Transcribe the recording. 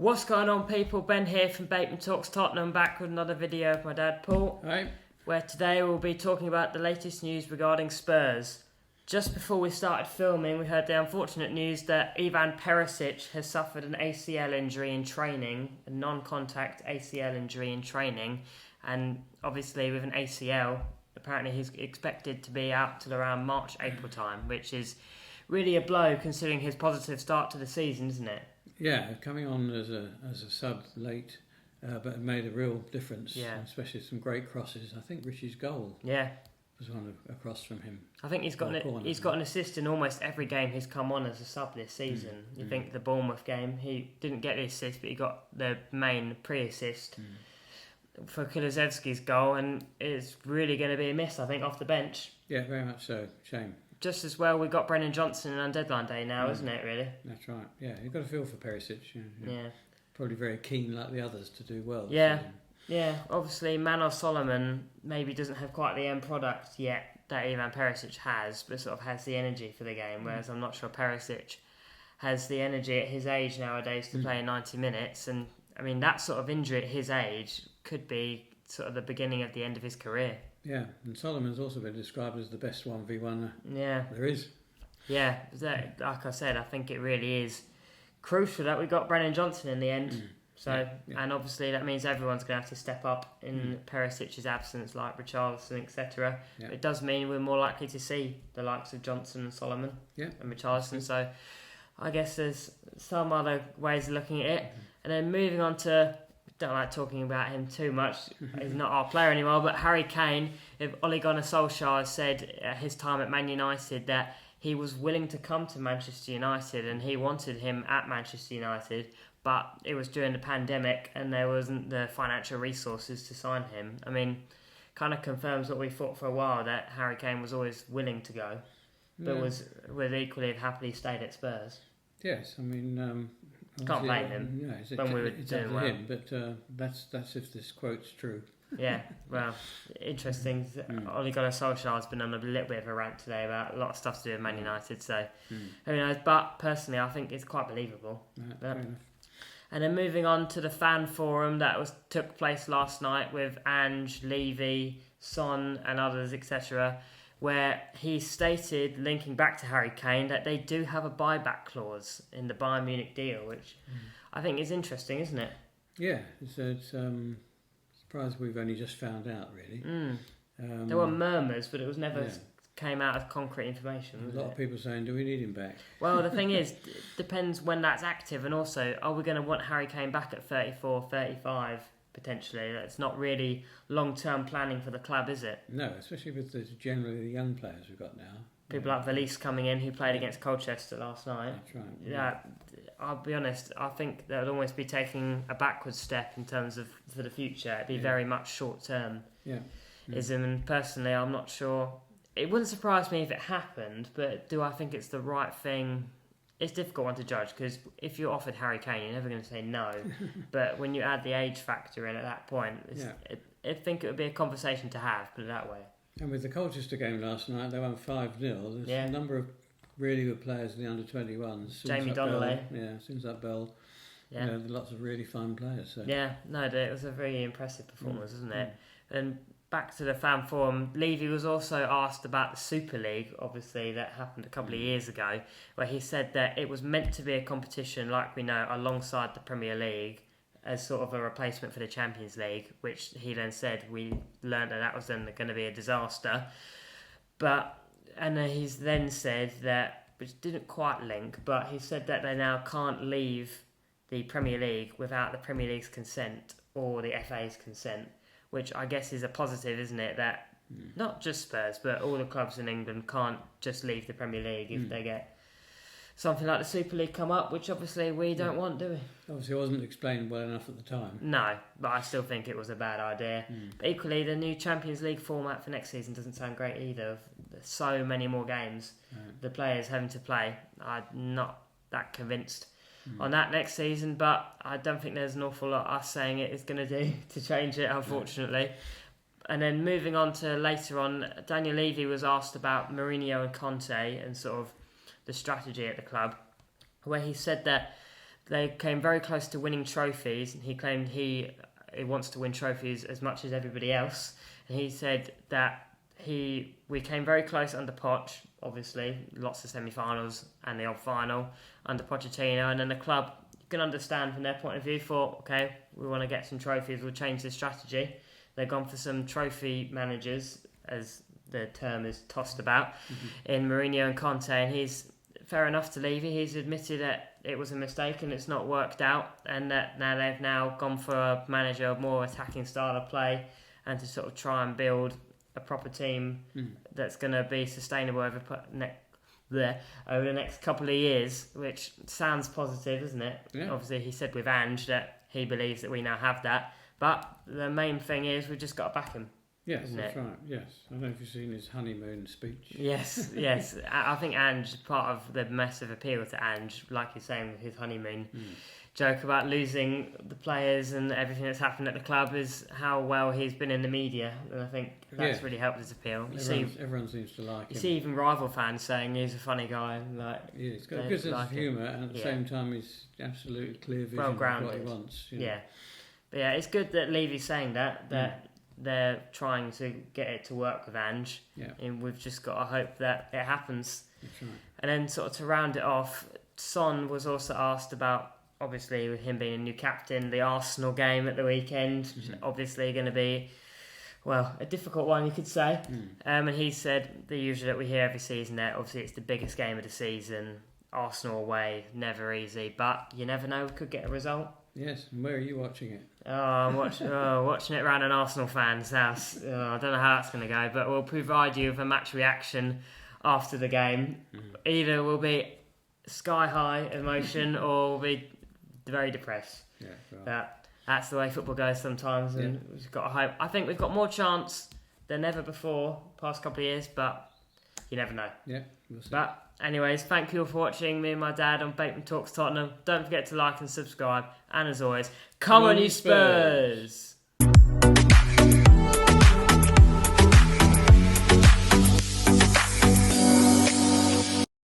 What's going on, people? Ben here from Bateman Talks Tottenham, back with another video of my dad, Paul. Hi. Where today we'll be talking about the latest news regarding Spurs. Just before we started filming, we heard the unfortunate news that Ivan Perisic has suffered an ACL injury in training, a non-contact ACL injury in training, and obviously with an ACL, apparently he's expected to be out till around March, April time, which is really a blow considering his positive start to the season, isn't it? Yeah, coming on as a sub late, but it made a real difference. Yeah. Especially some great crosses. I think Richie's goal was one across from him. I think he's got an assist in almost every game he's come on as a sub this season. You think the Bournemouth game, he didn't get the assist, but he got the main pre-assist for Kulusevski's goal, and it's really going to be a miss, I think, off the bench. Yeah, very much so. Shame. Just as well, we've got Brennan Johnson on deadline day now, isn't it, really? That's right. Yeah, you've got to feel for Perisic. Yeah. Probably very keen, like the others, to do well. Yeah. Yeah, obviously Manos Solomon maybe doesn't have quite the end product yet that Ivan Perisic has, but sort of has the energy for the game, whereas I'm not sure Perisic has the energy at his age nowadays to play 90 minutes. And, I mean, that sort of injury at his age could be sort of the beginning of the end of his career. Yeah, and Solomon's also been described as the best 1v1 there is. Yeah, like I said, I think it really is crucial that we got Brennan Johnson in the end. So, and obviously that means everyone's going to have to step up in Perisic's absence, like Richarlison, etc. Yeah. It does mean we're more likely to see the likes of Johnson and Solomon and Richarlison. So, I guess there's some other ways of looking at it. And then moving on to, don't like talking about him too much. He's not our player anymore, but Harry Kane, if Ole Gunnar Solskjaer said at his time at Man United that he was willing to come to Manchester United and he wanted him at Manchester United, but it was during the pandemic and there wasn't the financial resources to sign him. I mean, kind of confirms what we thought for a while, that Harry Kane was always willing to go, but would equally have happily stayed at Spurs. Yes, I mean... Can't blame him. Yeah, when we were doing well. Him, but that's if this quote's true. Yeah, well, interesting. Ole Gunnar Solskjaer's been on a little bit of a rant today about a lot of stuff to do with Man United, so who knows. But personally, I think it's quite believable. Fair enough. And then moving on to the fan forum that took place last night with Ange, Levy, Son and others, etc., where he stated, linking back to Harry Kane, that they do have a buyback clause in the Bayern Munich deal, which I think is interesting, isn't it? Yeah, it's surprised we've only just found out, really. There were murmurs, but it was never came out as concrete information. A lot of people saying, do we need him back? Well, the thing is, it depends when that's active, and also, are we going to want Harry Kane back at 34, 35? Potentially, that's not really long-term planning for the club, is it? No, especially with generally the young players we've got now. People like Valise coming in, who played against Colchester last night. That's right. Yeah, I'll be honest. I think that would almost be taking a backwards step in terms of for the future. It'd be very much short-term. And personally, I'm not sure. It wouldn't surprise me if it happened, but do I think it's the right thing? It's a difficult one to judge, because if you're offered Harry Kane, you're never going to say no. But when you add the age factor in at that point, I think it would be a conversation to have, put it that way. And with the Colchester game last night, they won 5-0. There's a number of really good players in the under-21s. Jamie Donnelly. Sinzat Bell. Yeah. Lots of really fun players. So. Yeah, no, it was a very impressive performance, wasn't it? And back to the fan forum, Levy was also asked about the Super League, obviously, that happened a couple of years ago, where he said that it was meant to be a competition, like we know, alongside the Premier League, as sort of a replacement for the Champions League, which he then said we learned that was then going to be a disaster. And he's then said that, which didn't quite link, but he said that they now can't leave the Premier League without the Premier League's consent or the FA's consent, which I guess is a positive, isn't it? That not just Spurs, but all the clubs in England can't just leave the Premier League if they get something like the Super League come up, which obviously we don't want, do we? Obviously it wasn't explained well enough at the time. No, but I still think it was a bad idea. But equally, the new Champions League format for next season doesn't sound great either. There's so many more games the players having to play. I'm not that convinced on that next season, but I don't think there's an awful lot us saying it is going to do to change it, unfortunately. And then moving on to later on, Daniel Levy was asked about Mourinho and Conte and sort of the strategy at the club, where he said that they came very close to winning trophies. He claimed he wants to win trophies as much as everybody else. And he said that we came very close under Poch, obviously, lots of semi-finals and the odd final under Pochettino. And then the club, you can understand from their point of view, thought, okay, we want to get some trophies, we'll change this strategy. They've gone for some trophy managers, as the term is tossed about, in Mourinho and Conte. And he's fair enough to Levy. He's admitted that it was a mistake and it's not worked out, and that now they've gone for a manager of more attacking style of play and to sort of try and build a proper team that's going to be sustainable over the next couple of years, which sounds positive, isn't it? Yeah. Obviously, he said with Ange that he believes that we now have that, but the main thing is we've just got to back him. Yes, that's right. Yes, I don't know if you've seen his honeymoon speech. Yes. I think Ange, part of the massive appeal to Ange, like you're saying with his honeymoon joke about losing the players and everything that's happened at the club, is how well he's been in the media, and I think that's really helped his appeal. Everyone seems to like him. You see even rival fans saying he's a funny guy. Yeah, he's got a good sense of humour, and at the same time he's absolutely clear vision of what he wants. Yeah, but yeah, it's good that Levy's saying that they're trying to get it to work with Ange, and we've just got to hope that it happens. That's right. And then sort of to round it off, Son was also asked about, obviously with him being a new captain, the Arsenal game at the weekend, which is obviously going to be, well, a difficult one, you could say. And he said the usual that we hear every season, that obviously it's the biggest game of the season, Arsenal away, never easy, but you never know, we could get a result. Yes, and where are you watching it? I'm watching it around an Arsenal fan's house. I don't know how that's going to go, but we'll provide you with a match reaction after the game. Either we'll be sky high emotion or we'll be very depressed. Yeah, right. That's the way football goes sometimes, and we've got to hope. I think we've got more chance than ever before, past couple of years, but you never know. Yeah, we'll see. But anyways, thank you all for watching me and my dad on Bateman Talks Tottenham. Don't forget to like and subscribe. And as always, come on you Spurs!